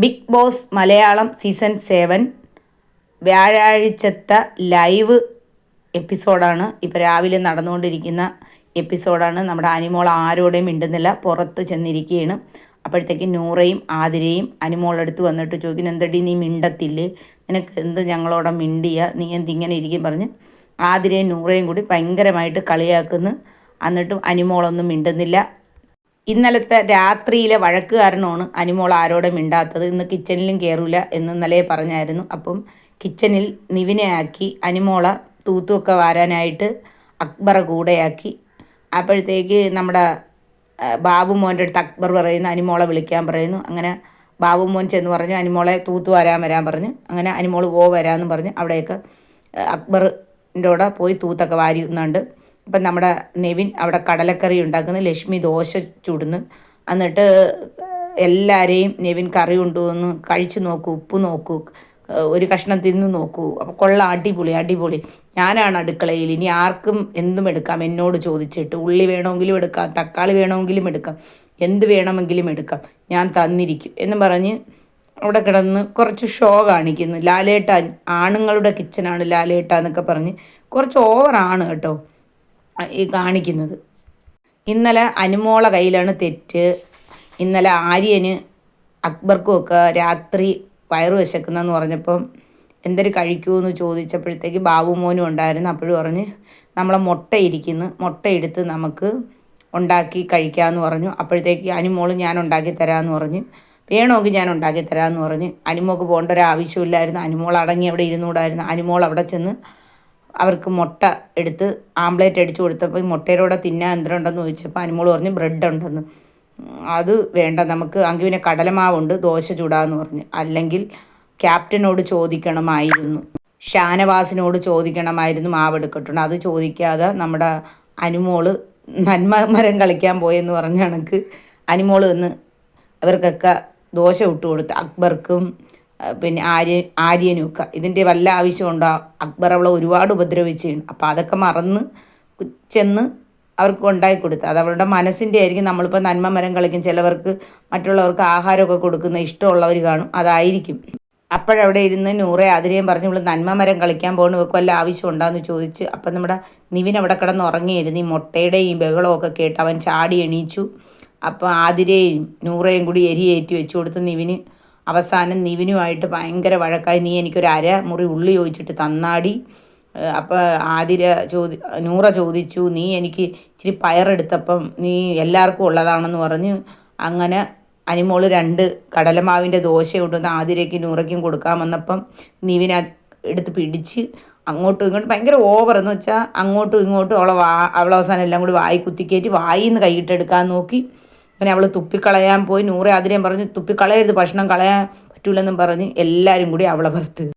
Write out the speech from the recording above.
Big Boss Malayalam season 7 വ്യാഴാഴ്ചത്തെ live എപ്പിസോഡാണ്. ഇപ്പോൾ രാവിലെ നടന്നുകൊണ്ടിരിക്കുന്ന എപ്പിസോഡാണ്. നമ്മുടെ അനിമോൾ ആരോടെയും മിണ്ടുന്നില്ല, പുറത്ത് ചെന്നിരിക്കുകയാണ്. അപ്പോഴത്തേക്കും നൂറയും ആതിരയും അനിമോളടുത്ത് വന്നിട്ട് ചോദിക്കുന്നു, എന്തടി നീ മിണ്ടത്തില്ലേ, നിനക്ക് എന്ത് ഞങ്ങളോടെ മിണ്ടിയ, നീ എന്തിങ്ങനെ ഇരിക്കും പറഞ്ഞ് ആതിരയും നൂറയും കൂടി ഭയങ്കരമായിട്ട് കളിയാക്കുന്നു. എന്നിട്ടും അനിമോളൊന്നും മിണ്ടുന്നില്ല. ഇന്നലത്തെ രാത്രിയിലെ വഴക്ക് കാരണമാണ് അനിമോൾ ആരോടെ മിണ്ടാത്തത്. ഇന്ന് കിച്ചണിലും കയറില്ല എന്ന് ഇന്നലെ പറഞ്ഞായിരുന്നു. അപ്പം കിച്ചണിൽ നിവിനെ ആക്കി അനിമോളെ തൂത്തുമൊക്കെ വാരാനായിട്ട് അക്ബറെ കൂടെയാക്കി. അപ്പോഴത്തേക്ക് നമ്മുടെ ബാബു മോൻ്റെ അടുത്ത് അക്ബർ പറയുന്നു, അനിമോളെ വിളിക്കാൻ പറയുന്നു. അങ്ങനെ ബാബു മോൻ ചെന്ന് പറഞ്ഞു അനിമോളെ തൂത്ത് വരാൻ പറഞ്ഞു. അങ്ങനെ അനിമോൾ വരാമെന്ന് പറഞ്ഞ് അവിടെയൊക്കെ അക്ബറിൻ്റെ കൂടെ പോയി തൂത്തൊക്കെ വാരുന്നുണ്ട്. അപ്പം നമ്മുടെ നെവിൻ അവിടെ കടലക്കറി ഉണ്ടാക്കുന്നു, ലക്ഷ്മി ദോശ ചുടുന്നു. എന്നിട്ട് എല്ലാവരെയും നെവിൻ കറി കൊണ്ടുവന്ന് കഴിച്ചു നോക്കൂ, ഉപ്പ് നോക്കൂ, ഒരു കഷ്ണം തിന്ന് നോക്കൂ, അപ്പോൾ കൊള്ളാം, അടിപൊളി അടിപൊളി, ഞാനാണ് അടുക്കളയിൽ, ഇനി ആർക്കും എന്തും എടുക്കാം എന്നോട് ചോദിച്ചിട്ട്, ഉള്ളി വേണമെങ്കിലും എടുക്കാം, തക്കാളി വേണമെങ്കിലും എടുക്കാം, എന്ത് വേണമെങ്കിലും എടുക്കാം, ഞാൻ തന്നിരിക്കും എന്ന് പറഞ്ഞ് അവിടെ കിടന്ന് കുറച്ച് ഷോ കാണിക്കുന്നു. ലാലേട്ട, ആണുങ്ങളുടെ കിച്ചനാണ് ലാലേട്ട എന്നൊക്കെ പറഞ്ഞ് കുറച്ച് ഓവറാണ് കേട്ടോ ഈ കാണിക്കുന്നത്. ഇന്നലെ അനിമോളെ കയ്യിലാണ് തെറ്റ്. ഇന്നലെ ആര്യന് അക്ബർക്കുമൊക്കെ രാത്രി വയറ് വിശക്കുന്നതെന്ന് പറഞ്ഞപ്പം എന്തൊരു കഴിക്കുമെന്ന് ചോദിച്ചപ്പോഴത്തേക്ക് ബാബു മോനും ഉണ്ടായിരുന്നു. അപ്പോഴും പറഞ്ഞ് നമ്മളെ മുട്ട ഇരിക്കുന്നു, മുട്ട എടുത്ത് നമുക്ക് ഉണ്ടാക്കി കഴിക്കാമെന്ന് പറഞ്ഞു. അപ്പോഴത്തേക്ക് അനിമോൾ ഞാൻ ഉണ്ടാക്കി തരാമെന്ന് പറഞ്ഞ്, വേണമെങ്കിൽ ഞാൻ ഉണ്ടാക്കി തരാമെന്ന് പറഞ്ഞ്. അനിമോൾക്ക് പോകേണ്ട ഒരു ആവശ്യമില്ലായിരുന്നു. അനിമോൾ അടങ്ങി അവിടെ ഇരുന്നുകൂടായിരുന്നു. അനിമോൾ അവിടെ ചെന്ന് അവർക്ക് മുട്ട എടുത്ത് ആംപ്ലേറ്റ് അടിച്ചു കൊടുത്തപ്പോൾ മുട്ടയിലൂടെ തിന്നാൻ എന്തിനുണ്ടെന്ന് ചോദിച്ചപ്പോൾ അനിമോൾ പറഞ്ഞ് ബ്രെഡ് ഉണ്ടെന്ന്. അത് വേണ്ട, നമുക്ക് അങ്കിവിനെ കടലമാവുണ്ട്, ദോശ ചൂടാന്ന് പറഞ്ഞ്. അല്ലെങ്കിൽ ക്യാപ്റ്റനോട് ചോദിക്കണമായിരുന്നു, ഷാനവാസിനോട് ചോദിക്കണമായിരുന്നു മാവെടുക്കട്ടുണ്ട്. അത് ചോദിക്കാതെ നമ്മുടെ അനിമോൾ നന്മ മരം കളിക്കാൻ പോയെന്ന് പറഞ്ഞ കണക്ക് അനിമോൾ നിന്ന് അവർക്കൊക്കെ ദോശ ഇട്ട് കൊടുത്ത്, അക്ബർക്കും പിന്നെ ആര്യനുമൊക്കെ. ഇതിൻ്റെ വല്ല ആവശ്യമുണ്ടോ? അക്ബർ അവളെ ഒരുപാട് ഉപദ്രവിച്ചാണ്. അപ്പോൾ അതൊക്കെ മറന്ന് ചെന്ന് അവർക്ക് ഉണ്ടാക്കി കൊടുത്ത്. അത് അവളുടെ മനസ്സിൻ്റെ ആയിരിക്കും. നമ്മളിപ്പോൾ നന്മ മരം കളിക്കും, ചിലവർക്ക് മറ്റുള്ളവർക്ക് ആഹാരമൊക്കെ കൊടുക്കുന്ന ഇഷ്ടമുള്ളവർ കാണും, അതായിരിക്കും. അപ്പോഴവിടെ ഇരുന്ന് നൂറെ ആതിരയും പറഞ്ഞ് ഇവൾ നന്മ മരം കളിക്കാൻ പോകുന്നു, ഇവർക്ക് വല്ല ആവശ്യം ഉണ്ടാകുമെന്ന് ചോദിച്ച്. അപ്പം നമ്മുടെ നിവിൻ അവിടെ കിടന്ന് ഉറങ്ങിയിരുന്നു. ഈ മുട്ടയുടെയും ഈ ബഹളമൊക്കെ കേട്ട് അവൻ ചാടി എണീച്ചു. അപ്പോൾ ആതിരയും നൂറയും കൂടി എരിയേറ്റി വെച്ച് കൊടുത്ത് നിവിന്. അവസാനം നിവിനുമായിട്ട് ഭയങ്കര വഴക്കായി. നീ എനിക്കൊരു മുറി ഉള്ളി ചോദിച്ചിട്ട് തന്നാടി. അപ്പോൾ നൂറ ചോദിച്ചു, നീ എനിക്ക് ഇച്ചിരി പയറെടുത്തപ്പം നീ എല്ലാവർക്കും ഉള്ളതാണെന്ന് പറഞ്ഞ്. അങ്ങനെ അനിമോൾ 2 കടലമാവിൻ്റെ ദോശ കൊണ്ടുവന്ന് ആതിരയ്ക്കും നൂറയ്ക്കും കൊടുക്കാൻ വന്നപ്പം നിവിൻ എടുത്ത് പിടിച്ച് അങ്ങോട്ടും ഇങ്ങോട്ടും ഭയങ്കര ഓവറെന്ന് വെച്ചാൽ അങ്ങോട്ടും ഇങ്ങോട്ടും അവളവസാനം എല്ലാം കൂടി വായി കുത്തിക്കയറ്റി വായിൽ നിന്ന് കൈയിട്ടെടുക്കാൻ നോക്കി. അങ്ങനെ അവൾ തുപ്പിക്കളയാൻ പോയി. നൂറെ ആതിരയും പറഞ്ഞ് തുപ്പിക്കളയരുത്, ഭക്ഷണം കളയാൻ പറ്റൂലെന്നും പറഞ്ഞ് എല്ലാവരും കൂടി അവളെ പുറത്ത്